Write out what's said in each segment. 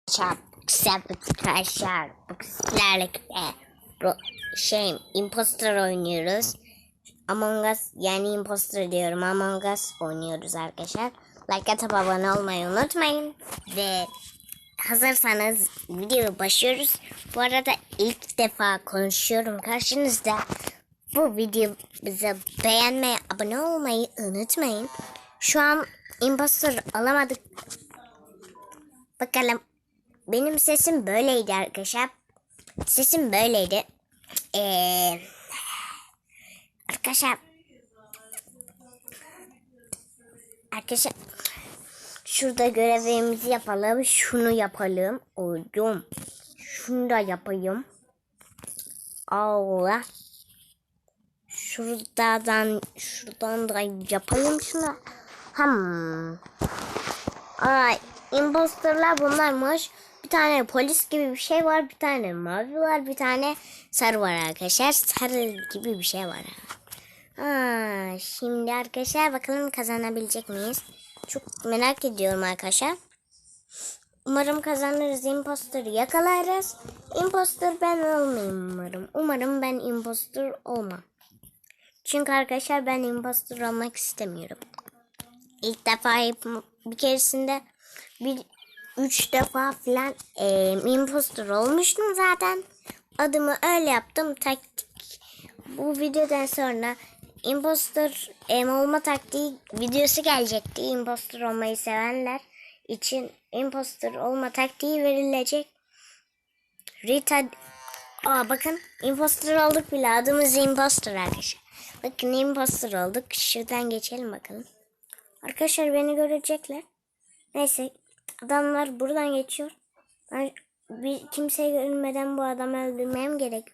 Arkadaşlar bu sizlerle imposter oynuyoruz. Among Us, yani imposter diyorum, Among Us oynuyoruz arkadaşlar. Like atıp abone olmayı unutmayın. Ve hazırsanız videoya başlıyoruz. Bu arada ilk defa konuşuyorum karşınızda. Bu videomuzu beğenmeyi, abone olmayı unutmayın. Şu an imposter alamadık. Bakalım. Benim sesim böyleydi arkadaşlar. Sesim böyleydi. Arkadaşlar şurada görevimizi yapalım. Şunu yapalım. Oğlum. Şunu da yapayım. Allah. Şuradan da yapayım şunu. Ay, imposterlar bunlarmış. Bir tane polis gibi bir şey var, bir tane mavi var, bir tane sarı var arkadaşlar. Sarı gibi bir şey var. Şimdi arkadaşlar bakalım kazanabilecek miyiz? Çok merak ediyorum arkadaşlar. Umarım kazanırız, imposter'ı yakalarız. Imposter ben olmayayım umarım. Umarım ben imposter olmam. Çünkü arkadaşlar ben imposter olmak istemiyorum. İlk defa bir keresinde 3 defa falan imposter olmuştum zaten. Adımı öyle yaptım, taktik. Bu videodan sonra imposter olma taktiği videosu gelecekti. Imposter olmayı sevenler için imposter olma taktiği verilecek. Rita, bakın imposter olduk bile, adımız imposter arkadaşlar. Bakın imposter olduk. Şuradan geçelim bakalım. Arkadaşlar beni görecekler. Neyse, adamlar buradan geçiyor. Ben kimseyi görmeden bu adamı öldürmem gerek.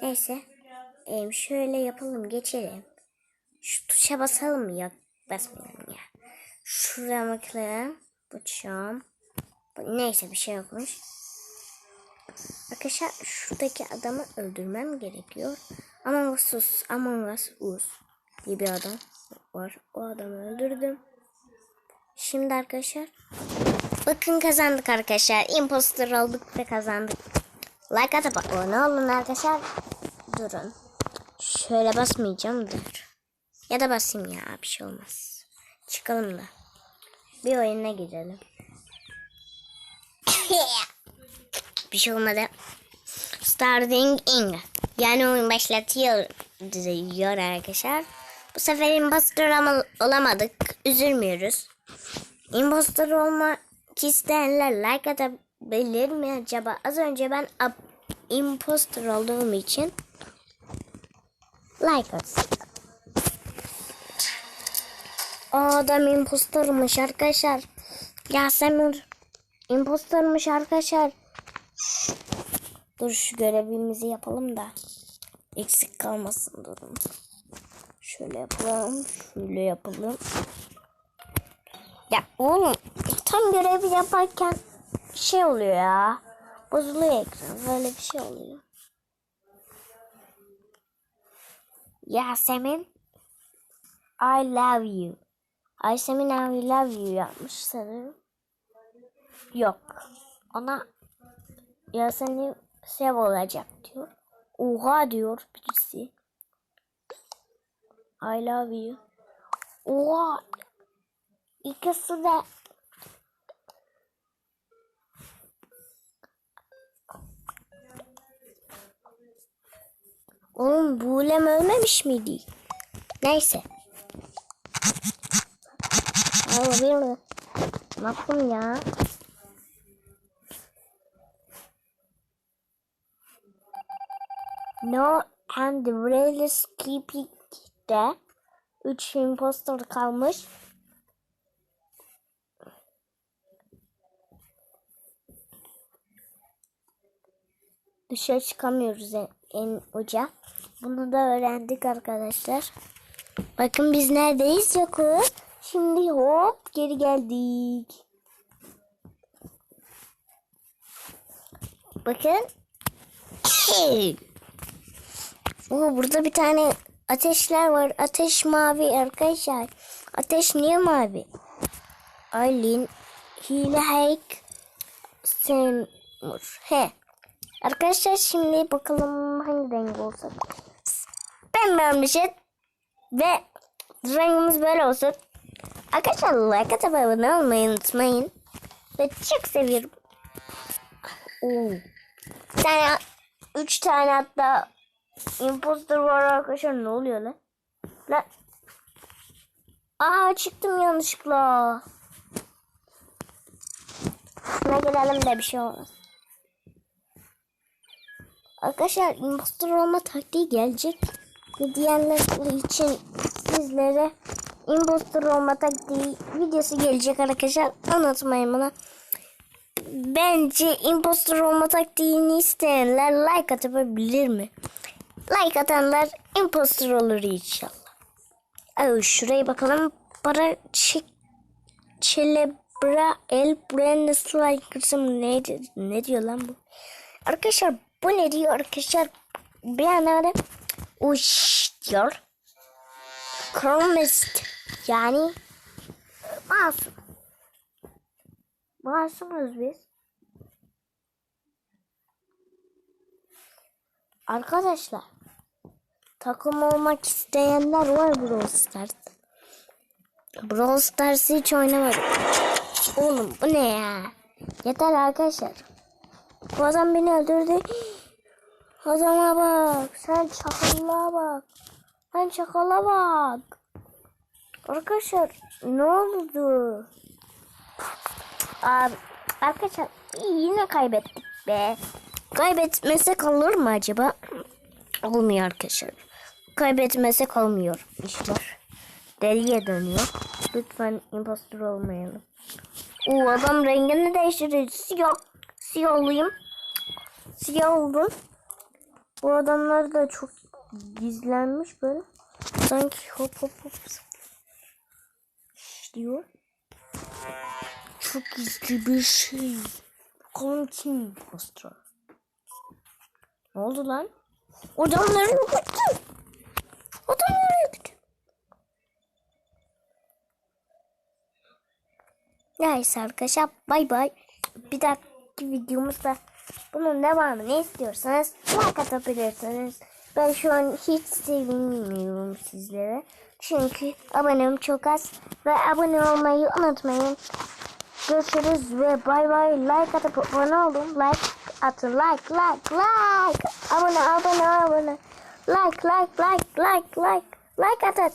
Neyse, şöyle yapalım, geçelim. Şu tuşa basalım mı? Yok, basmayalım ya. Şuraya bakalım. Bıçağım. Neyse, bir şey yokmuş. Arkadaşlar şuradaki adamı öldürmem gerekiyor. Among Us diye bir adam var. O adamı öldürdüm. Şimdi arkadaşlar bakın kazandık arkadaşlar. Imposter olduk ve kazandık. Like atıp abone olun arkadaşlar. Durun. Şöyle basmayacağım, dur. Ya da basayım ya, bir şey olmaz. Çıkalım da bir oyuna girelim. Bir şey olmadı. Starting in. Yani oyun başlatıyor diyor arkadaşlar. Bu sefer imposter olamadık. Üzülmüyoruz. Imposter olmak isteyenler like atabilir mi acaba? Az önce ben imposter olduğum için like atsın. Adam impostermış arkadaşlar. Yasemin impostermış arkadaşlar. Dur şu görevimizi yapalım da eksik kalmasın, durun. Şöyle yapalım. Şöyle yapalım. Ya oğlum, tam görevi yaparken şey oluyor ya. Bozuluyor ekran. Böyle bir şey oluyor. Yasemin I love you. Yasemin I love you yapmış sanırım. Yok. Ona Yasemin sev olacak diyor. Oha diyor birisi. I love you. Oha. İkisi de oğlum, Buğlem ölmemiş miydi? Neyse. Olabilir. Ne yaptım ya? No and really skipping'de 3 imposter kalmış. Dışarı çıkamıyoruz en uca. Bunu da öğrendik arkadaşlar. Bakın biz neredeyiz Yaku? Şimdi hop geri geldik. Bakın. Burada bir tane ateşler var. Ateş mavi arkadaşlar. Ateş niye mavi? Aylin, hile hack, Semur. He. Arkadaşlar şimdi bakalım hangi renk olsun. Ben bir şey ve rengimiz böyle olsun. Arkadaşlar like atıp abone olmayı unutmayın. Ve çok seviyorum. Yani 3 tane hatta imposter var arkadaşlar, ne oluyor lan? Çıktım yanlışlıkla. Şuna gelelim de bir şey olmaz. Arkadaşlar imposter olma taktiği gelecek. Ve diyenler için sizlere imposter olma taktiği videosu gelecek arkadaşlar. Anlatmayın bana. Bence imposter olma taktiğini isteyenler like atabilir mi? Like atanlar imposter olur inşallah. Şuraya bakalım. Para Celebra el brand slime neydi? Ne diyor lan bu? Arkadaşlar bu ne diyor arkadaşlar? Bir anlamadım. Diyor. Chromist yani masum. Masumuz biz. Arkadaşlar takım olmak isteyenler var Brawl Stars'ta. Brawl Stars'ı hiç oynamadım. Oğlum bu ne ya? Yeter arkadaşlar. Bu adam beni öldürdü. Adama bak. Sen çakala bak. Sen çakala bak. Arkadaşlar ne oldu? Arkadaşlar yine kaybettik be. Kaybetmesek olur mu acaba? Olmuyor arkadaşlar. Kaybetmesek olmuyor işler. Deliye dönüyor. Lütfen impostor olmayalım. Adam rengini değiştirdi. Siyah. Siyah olayım. Siyah oldum. Bu adamlar da çok gizlenmiş böyle. Sanki hop diyor. Çok gizli bir şey. Bakalım kim impostor? Ne oldu lan? Adamları yok etti. Adamları yok etti. Neyse arkadaşlar bay bay. Bir dahaki videomuzda bunun devamını istiyorsanız like atabilirsiniz. Ben şu an hiç sevinmiyorum sizlere. Çünkü abonem çok az. Ve abone olmayı unutmayın. Görüşürüz ve bay bay. Like atıp abone olun. Like atın. Like. Abone. Like. Like atın.